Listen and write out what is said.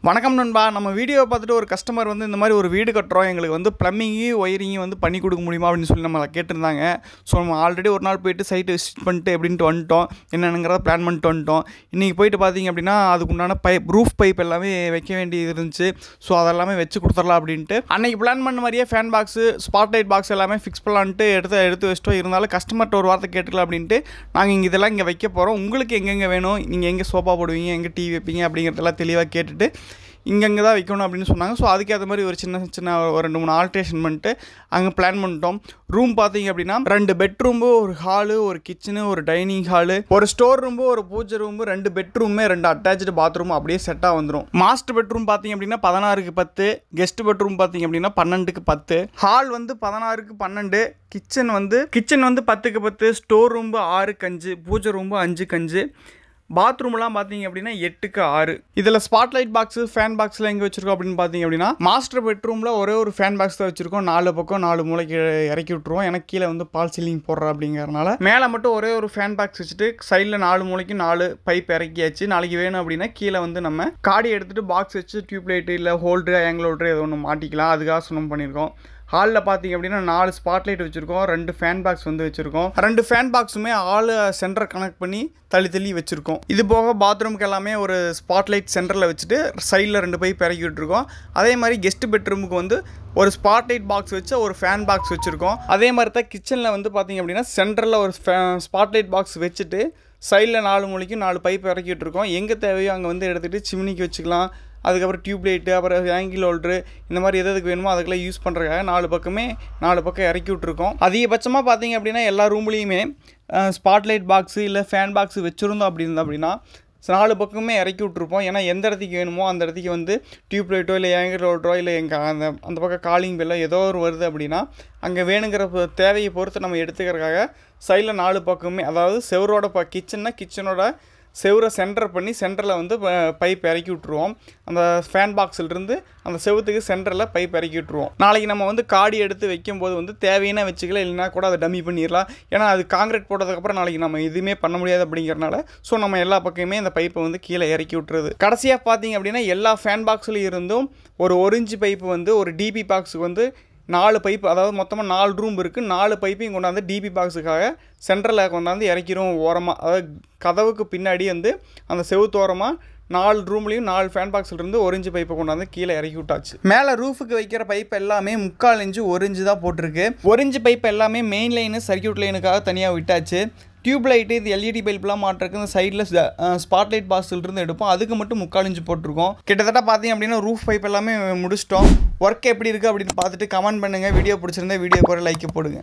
வணக்கம் நண்பா. நம்ம வீடியோவை பார்த்துட்டு ஒரு கஸ்டமர் வந்து இந்த மாதிரி ஒரு வீடு கட்டுறோம், எங்களுக்கு வந்து ப்ளம்பிங்கு ஒயரிங்கு வந்து பண்ணி கொடுக்க முடியுமா அப்படின்னு சொல்லி நம்மளை கேட்டிருந்தாங்க. ஸோ நம்ம ஆல்ரெடி ஒரு நாள் போயிட்டு சைட்டு விசிட் பண்ணிட்டு எப்படின்ட்டு வந்துட்டோம், என்னென்னங்கிறத பிளான் பண்ணிட்டு வந்துட்டோம். இன்றைக்கி போயிட்டு பார்த்தீங்க அப்படின்னா அதுக்கு உண்டான ரூஃப் பைப் எல்லாமே வைக்க வேண்டியது இருந்துச்சு. ஸோ அதெல்லாமே வச்சு கொடுத்துடலாம் அப்படின்ட்டு அன்றைக்கி பிளான் பண்ண மாதிரியே fan box, spot light box எல்லாமே ஃபிக்ஸ் பண்ணலான்ட்டு எடுத்து வச்சிட்டோம். இருந்தாலும் கஸ்டமர்கிட்ட ஒரு வார்த்தை கேட்டுக்கலாம் அப்படின்ட்டு நாங்கள் இதெல்லாம் இங்கே வைக்க போகிறோம். உங்களுக்கு எங்கெங்கே வேணும், நீங்கள் எங்கே சோஃபா போடுவீங்க, எங்கே டிவி வைப்பீங்க அப்படிங்கிறதெல்லாம் தெளிவாக கேட்டுட்டு இங்கங்கே தான் வைக்கணும் அப்படின்னு சொன்னாங்க. ஸோ அதுக்கேற்ற மாதிரி ஒரு சின்ன ஒரு 2-3 ஆல்ட்ரேஷன் பண்ணிட்டு அங்கே பிளான் பண்ணிட்டோம். ரூம் பார்த்தீங்க அப்படின்னா 2 பெட்ரூம்பு, ஒரு ஹாலு, ஒரு கிச்சனு, ஒரு டைனிங் ஹாலு, ஒரு ஸ்டோர் ரூம்பு, ஒரு பூஜை ரூம்பு, 2 பெட்ரூமே, 2 அட்டாச்சு பாத்ரூம் அப்படியே செட்டாக வந்துடும். மாஸ்டர் பெட்ரூம் பார்த்தீங்க அப்படின்னா 16க்கு 10, கெஸ்ட் பெட்ரூம் பார்த்தீங்க அப்படின்னா 12க்கு 10, ஹால் வந்து 16க்கு 12, கிச்சன் வந்து 10க்கு 10, ஸ்டோர் ரூம்பு 6க்கு 5, பூஜை ரூம்பு 5க்கு 5, பாத்ரூம்லாம் பார்த்தீங்க அப்படின்னா 8க்கு 6. இதில் ஸ்பாட் லைட் பாக்ஸு, ஃபேன் பாக்ஸில் எங்கே வச்சுருக்கோம் அப்படின்னு பார்த்தீங்க அப்படின்னா மாஸ்டர் பெட்ரூமில் ஒரே ஒரு ஃபேன் பாக்ஸ் தான் வச்சுருக்கோம். 4 பக்கம் 4 மூளைக்கு இறக்கி விட்ருவோம். எனக்கு கீழே வந்து பால் சீலிங் போடுற அப்படிங்கிறனால மேலே மட்டும் ஒரே ஒரு ஃபேன் பாக்ஸ் வச்சுட்டு சைடில் 4 மூளைக்கு 4 பைப் இறக்கியாச்சு. நாளைக்கு வேணும் அப்படின்னா கீழே வந்து நம்ம காடி எடுத்துகிட்டு பாக்ஸ் வச்சு டியூப் லைட்டு இல்லை ஹோல்டரு, ஆங்கிள் ஹோல்டரு ஏதோ ஒன்று மாட்டிக்கலாம். அதுக்காக சொன்ன பண்ணியிருக்கோம். ஹாலில் பார்த்தீங்க அப்படின்னா 4 ஸ்பாட் லைட் வச்சுருக்கோம், 2 ஃபேன் பாக்ஸ் வந்து வச்சுருக்கோம். 2 ஃபேன் பாக்ஸுமே ஆள் சென்டர் கனெக்ட் பண்ணி தள்ளி வச்சுருக்கோம். இது போக பாத்ரூமுக்கு எல்லாமே ஒரு ஸ்பாட் லைட் சென்டரில் வச்சுட்டு சைடில் 2 பைப் இறக்கி விட்டுருக்கோம். அதே மாதிரி கெஸ்ட் பெட்ரூமுக்கு வந்து ஒரு ஸ்பாட் லைட் பாக்ஸ் வச்சு ஒரு ஃபேன் பாக்ஸ் வச்சுருக்கோம். அதே மாதிரி தான் கிச்சனில் வந்து பார்த்தீங்க அப்படின்னா சென்டரில் ஒரு ஸ்பாட் லைட் பாக்ஸ் வச்சுட்டு சைடில் 4 மூலைக்கு 4 பைப் இறக்கி விட்டுருக்கோம். எங்கே தேவையோ அங்கே வந்து எடுத்துகிட்டு சிம்னிக்கு வச்சுக்கலாம். அதுக்கப்புறம் டியூப் லைட்டு, அப்புறம் ஆங்கிள் ஹோல்டரு, இந்த மாதிரி எதுக்கு வேணுமோ அதுக்கெல்லாம் யூஸ் பண்ணுறதுக்காக 4 பக்கம் இறக்கி விட்ருக்கோம். அதிகபட்சமாக பார்த்தீங்க அப்படின்னா எல்லா ரூம்லேயுமே ஸ்பாட் லைட் பாக்ஸு இல்லை ஃபேன் பாக்ஸு வச்சுருந்தோம் அப்படின்னா 4 பக்கமே இறக்கி விட்ருப்போம். ஏன்னா எந்த இடத்துக்கு வேணுமோ அந்த இடத்துக்கு வந்து டியூப் லைட்டோ இல்லை ஆங்கிள் ஹோல்டரோ இல்லை அந்த பக்கம் காலிங் பெல்லோ ஏதோ ஒரு வருது அப்படின்னா அங்கே வேணுங்கிற தேவையை பொறுத்து நம்ம எடுத்துக்கிறதுக்காக சைடில் 4 பக்கமே, அதாவது செவரோட கிச்சனோட செவரை சென்டர் பண்ணி சென்டரில் வந்து பைப் இறக்கி விட்ருவோம். அந்த ஃபேன் பாக்ஸிலிருந்து அந்த செவத்துக்கு சென்டரில் பைப் இறக்கி விட்ருவோம். நாளைக்கு நம்ம வந்து காடி எடுத்து வைக்கும்போது வந்து தேவையான வச்சுக்கலாம், இல்லைனா கூட அதை டம்மி பண்ணிடலாம். ஏன்னா அது காங்கிரீட் போட்டதுக்கப்புறம் நாளைக்கு நம்ம எதுவுமே பண்ண முடியாது அப்படிங்கிறனால ஸோ நம்ம எல்லா பக்கமே அந்த பைப்பை வந்து கீழே இறக்கி விட்டுறது. கடைசியாக பார்த்தீங்க அப்படின்னா எல்லா ஃபேன் பாக்ஸ்லையும் இருந்தும் ஒரு 1 இன்ச்சு பைப்பு வந்து ஒரு டிபி பாக்ஸுக்கு வந்து 4 பைப்பு, அதாவது மொத்தமாக 4 ரூம் இருக்குது, 4 பைப்பையும் கொண்டாந்து டிபி பாக்ஸுக்காக சென்டரில் கொண்டாந்து இறக்கிடும் ஓரமாக. அதாவது கதவுக்கு பின்னாடி வந்து அந்த செவுத்தோரமாக 4 ரூம்லேயும் 4 ஃபேன் பாக்ஸ்லேருந்து 1 இன்ச்சு பைப்பை கொண்டாந்து கீழே இறக்கி விட்டாச்சு. மேலே ரூஃபுக்கு வைக்கிற பைப் எல்லாமே 3/4 இன்ச்சு 1 இன்ச்சு தான் போட்டிருக்கு. 1 இன்ச்சு பைப் எல்லாமே மெயின் லைனு சர்க்யூட் லைனுக்காக தனியாக விட்டாச்சு. டியூப் லைட்டு, இது எல்இடி பல்ப்லாம் மாட்டுறதுக்கு இந்த சைடில் ஸ்பாட் லைட் பாக்ஸ்லேருந்து எடுப்போம். அதுக்கு மட்டும் 3/4 இன்ச்சு போட்டிருக்கோம். கிட்டத்தட்ட பார்த்தீங்க அப்படின்னா ரூஃப் பைப் எல்லாமே முடிச்சிட்டோம். ஒர்க் எப்படி இருக்குது அப்படின்னு பார்த்துட்டு கமெண்ட் பண்ணுங்கள். வீடியோ பிடிச்சிருந்தா வீடியோக்கு ஒரு லைக் போடுங்க.